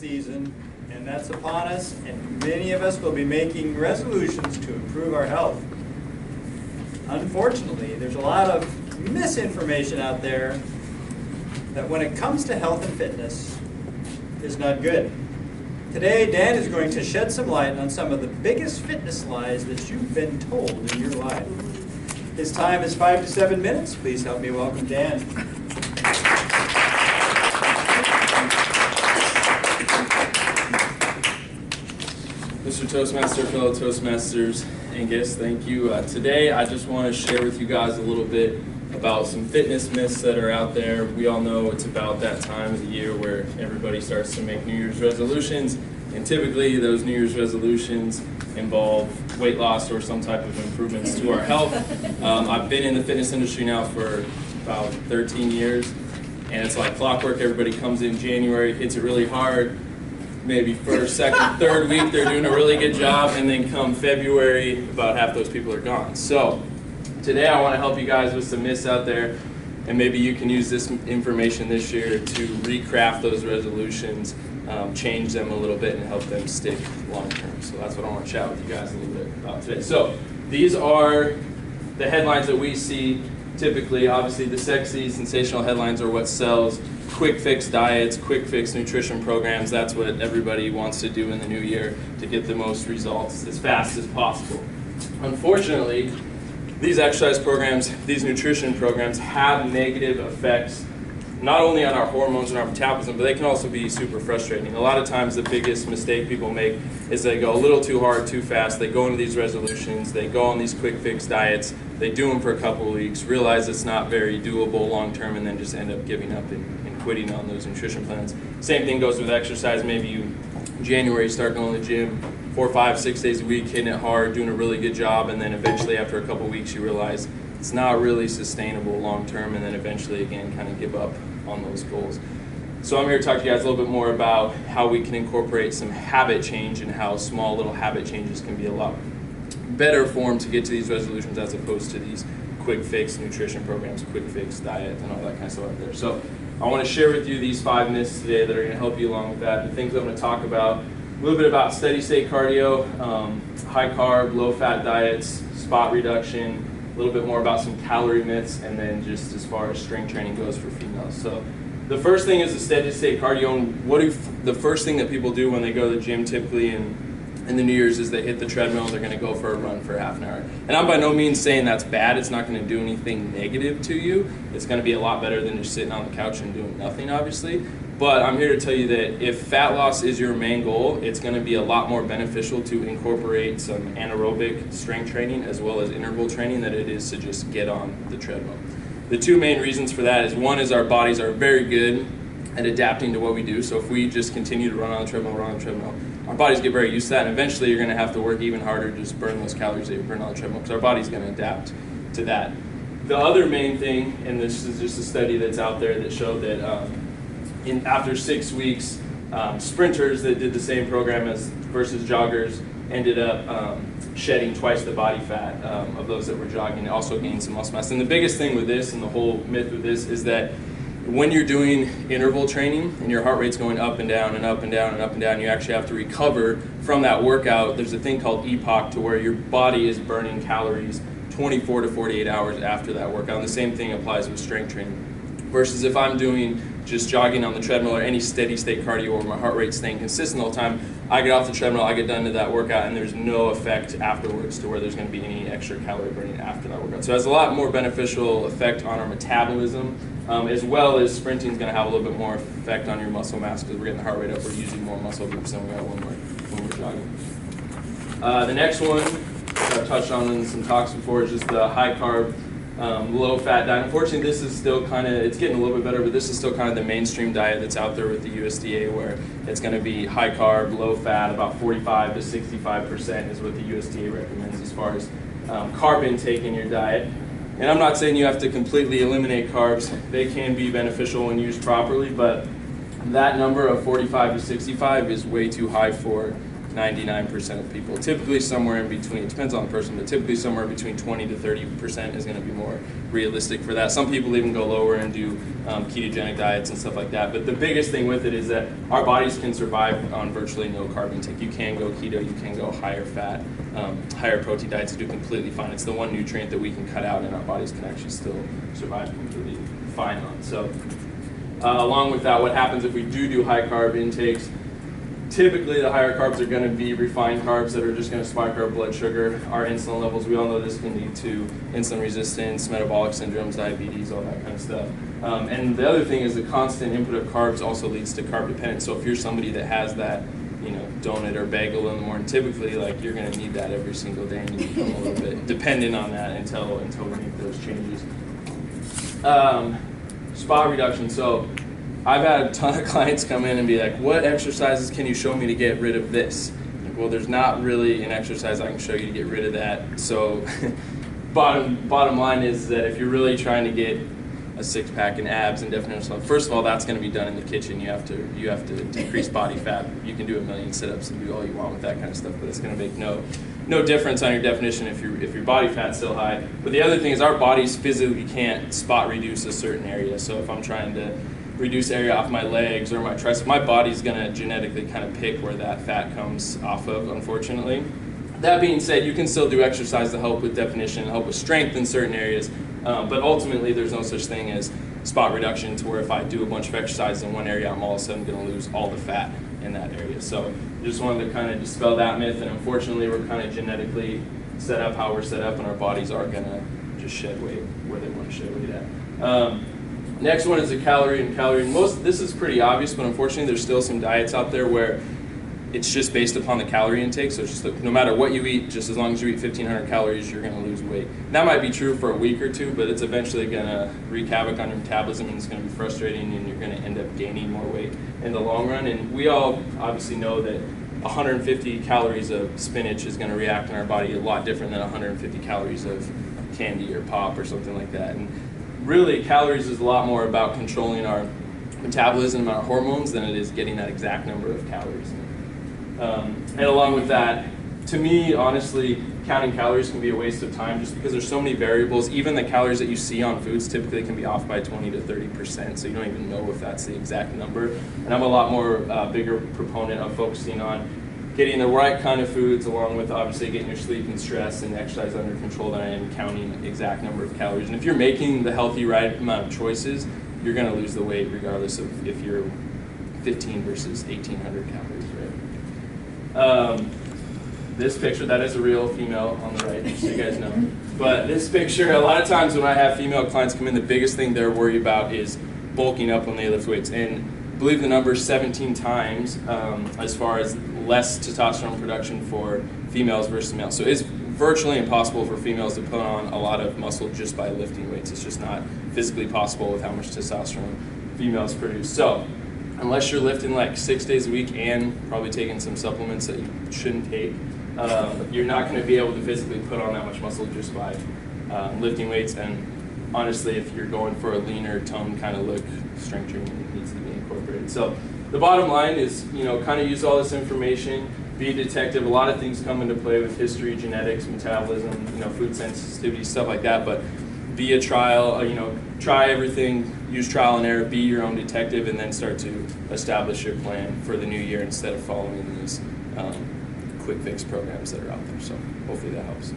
season, and that's upon us, and many of us will be making resolutions to improve our health. Unfortunately, there's a lot of misinformation out there that when it comes to health and fitness is not good. Today, Dan is going to shed some light on some of the biggest fitness lies that you've been told in your life. His time is 5 to 7 minutes. Please help me welcome Dan. Mr. Toastmaster, fellow Toastmasters, and guests, thank you. Today, I just want to share with you guys a little bit about some fitness myths that are out there. We all know it's about that time of the year where everybody starts to make New Year's resolutions, and typically those New Year's resolutions involve weight loss or some type of improvements to our health. I've been in the fitness industry now for about 13 years, and it's like clockwork. Everybody comes in January, hits it really hard. Maybe first, second, third week, they're doing a really good job, and then come February, about half those people are gone. So today I want to help you guys with some myths out there, and maybe you can use this information this year to recraft those resolutions, change them a little bit, and help them stick long term. So that's what I want to chat with you guys a little bit about today. So these are the headlines that we see typically. Obviously the sexy, sensational headlines are what sells. Quick fix diets, quick fix nutrition programs, that's what everybody wants to do in the new year to get the most results as fast as possible. Unfortunately, these exercise programs, these nutrition programs have negative effects not only on our hormones and our metabolism, but they can also be super frustrating. A lot of times the biggest mistake people make is they go a little too hard, too fast. They go into these resolutions, they go on these quick fix diets, they do them for a couple of weeks, realize it's not very doable long term, and then just end up giving up and quitting on those nutrition plans. Same thing goes with exercise. Maybe you, January, start going to the gym 4, 5, 6 days a week, hitting it hard, doing a really good job, and then eventually after a couple of weeks you realize it's not really sustainable long term, and then eventually again kind of give up on those goals. So I'm here to talk to you guys a little bit more about how we can incorporate some habit change and how small little habit changes can be a lot better form to get to these resolutions as opposed to these quick fix nutrition programs, quick fix diet, and all that kind of stuff out there. So I want to share with you these 5 myths today that are going to help you along with that. The things I'm going to talk about, a little bit about steady state cardio, high carb, low fat diets, spot reduction, a little bit more about some calorie myths, and then just as far as strength training goes for females. So the first thing is the steady state cardio, and the first thing that people do when they go to the gym typically in the New Year's is they hit the treadmill and they're going to go for a run for half an hour. And I'm by no means saying that's bad. It's not going to do anything negative to you. It's going to be a lot better than just sitting on the couch and doing nothing, obviously. But I'm here to tell you that if fat loss is your main goal, it's going to be a lot more beneficial to incorporate some anaerobic strength training as well as interval training than it is to just get on the treadmill. The 2 main reasons for that is, one is our bodies are very good at adapting to what we do. So if we just continue to run on the treadmill, our bodies get very used to that, and eventually you're going to have to work even harder to just burn those calories that you burn on the treadmill, because our body's going to adapt to that. The other main thing, and this is just a study that's out there that showed that after 6 weeks, sprinters that did the same program versus joggers ended up shedding twice the body fat of those that were jogging, and also gained some muscle mass. And the biggest thing with this, and the whole myth with this, is that when you're doing interval training and your heart rate's going up and down and up and down and up and down, you actually have to recover from that workout. There's a thing called epoch, to where your body is burning calories 24 to 48 hours after that workout. And the same thing applies with strength training. Versus if I'm doing just jogging on the treadmill or any steady state cardio where my heart rate's staying consistent all the time, I get off the treadmill, I get done to that workout, and there's no effect afterwards to where there's going to be any extra calorie burning after that workout. So it has a lot more beneficial effect on our metabolism, as well as sprinting is going to have a little bit more effect on your muscle mass because we're getting the heart rate up, we're using more muscle groups than we are when we're jogging. The next one I've touched on in some talks before is just the high carb, low fat diet. Unfortunately, this is still kind of, it's getting a little bit better, but this is still kind of the mainstream diet that's out there with the USDA, where it's going to be high carb, low fat, about 45 to 65% is what the USDA recommends as far as carb intake in your diet. And I'm not saying you have to completely eliminate carbs. They can be beneficial when used properly, but that number of 45 to 65 is way too high for 99% of people. Typically somewhere in between, it depends on the person, but typically somewhere between 20 to 30% is going to be more realistic for that. Some people even go lower and do ketogenic diets and stuff like that. But the biggest thing with it is that our bodies can survive on virtually no carb intake. You can go keto, you can go higher fat, higher protein diets to do completely fine. It's the one nutrient that we can cut out and our bodies can actually still survive completely fine on. So along with that, what happens if we do high carb intakes? Typically, the higher carbs are going to be refined carbs that are just going to spike our blood sugar, our insulin levels. We all know this can lead to insulin resistance, metabolic syndromes, diabetes, all that kind of stuff. And the other thing is the constant input of carbs also leads to carb dependence. So if you're somebody that has that, donut or bagel in the morning, typically, you're going to need that every single day, and you become a little bit dependent on that until we make those changes. Spot reduction. So I've had a ton of clients come in and be like, what exercises can you show me to get rid of this? Like, well, there's not really an exercise I can show you to get rid of that. So bottom line is that if you're really trying to get a six-pack and abs and definition, first of all, that's going to be done in the kitchen. You have to decrease body fat. You can do 1,000,000 sit-ups and do all you want with that kind of stuff, but it's going to make no difference on your definition if your body fat's still high. But the other thing is our bodies physically can't spot reduce a certain area. So if I'm trying to reduce area off my legs or my triceps, my body's going to genetically kind of pick where that fat comes off of, unfortunately. That being said, you can still do exercise to help with definition, help with strength in certain areas, but ultimately there's no such thing as spot reduction, to where if I do a bunch of exercise in one area, I'm all of a sudden going to lose all the fat in that area. So just wanted to kind of dispel that myth, and unfortunately we're kind of genetically set up how we're set up, and our bodies are going to just shed weight where they want to shed weight at. Next one is the calorie and calorie. This is pretty obvious, but unfortunately there's still some diets out there where it's just based upon the calorie intake. So it's just no matter what you eat, just as long as you eat 1,500 calories, you're going to lose weight. That might be true for a week or two, but it's eventually going to wreak havoc on your metabolism, and it's going to be frustrating, and you're going to end up gaining more weight in the long run. And we all obviously know that 150 calories of spinach is going to react in our body a lot different than 150 calories of candy or pop or something like that. And really, calories is a lot more about controlling our metabolism and our hormones than it is getting that exact number of calories. And along with that, to me, honestly, counting calories can be a waste of time just because there's so many variables. Even the calories that you see on foods typically can be off by 20 to 30%, so you don't even know if that's the exact number. And I'm a lot more bigger proponent of focusing on getting the right kind of foods, along with obviously getting your sleep and stress and exercise under control, than I am counting the exact number of calories. And if you're making the healthy right amount of choices, you're going to lose the weight regardless of if you're 15 versus 1,800 calories, right? This picture, that is a real female on the right, just so you guys know. But this picture, a lot of times when I have female clients come in, the biggest thing they're worried about is bulking up when they lift weights. And I believe the number is 17 times as far as less testosterone production for females versus males. So it's virtually impossible for females to put on a lot of muscle just by lifting weights. It's just not physically possible with how much testosterone females produce. So unless you're lifting 6 days a week and probably taking some supplements that you shouldn't take, you're not going to be able to physically put on that much muscle just by lifting weights. And honestly, if you're going for a leaner tone kind of look, strength training needs to be incorporated. So the bottom line is, kind of use all this information, be a detective. A lot of things come into play with history, genetics, metabolism, food sensitivity, stuff like that. But be a trial, try everything, use trial and error, be your own detective, and then start to establish your plan for the new year instead of following these quick fix programs that are out there. So hopefully that helps.